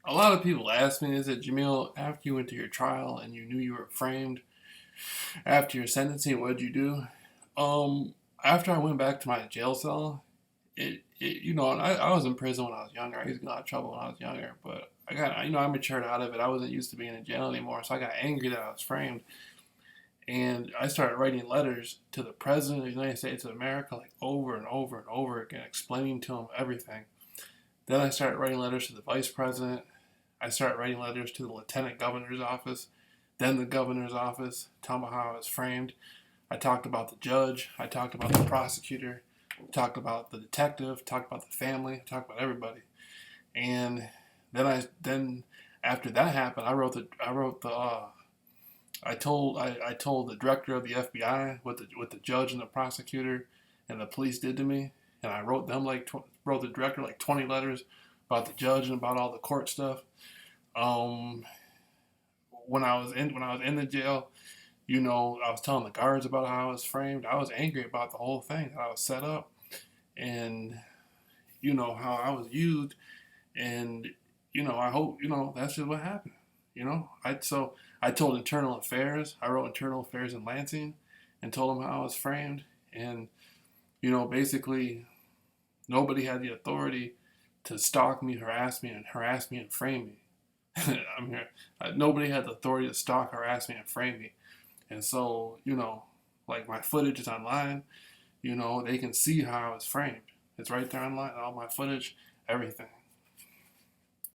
A lot of people ask me, is it Jameel, after you went to your trial and you knew you were framed, after your sentencing, what did you do? After I went back to my jail cell, I was in prison when I was younger. I used to get in a lot of trouble when I was younger, but I matured out of it. I wasn't used to being in jail anymore, so I got angry that I was framed. And I started writing letters to the President of the United States of America, like over and over and over again, explaining to him everything. Then I started writing letters to the Vice President. I started writing letters to the Lieutenant Governor's office, then the Governor's office, telling them how I was framed. I talked about the judge. I talked about the prosecutor. Talked about the detective. Talked about the family. Talked about everybody. And then after that happened, I told the director of the FBI what the judge and the prosecutor and the police did to me, and I wrote the director like 20 letters about the judge and about all the court stuff. Um, when I was in the jail, I was telling the guards about how I was framed. I was angry about the whole thing that I was set up, and how I was used, and I hope that's just what happened. I told Internal Affairs. I wrote Internal Affairs in Lansing, and told them how I was framed, and basically nobody had the authority to stalk me, harass me, and frame me. I'm here. Nobody had the authority to stalk, harass me, and frame me. And so, like my footage is online. They can see how I was framed. It's right there online, all my footage, everything.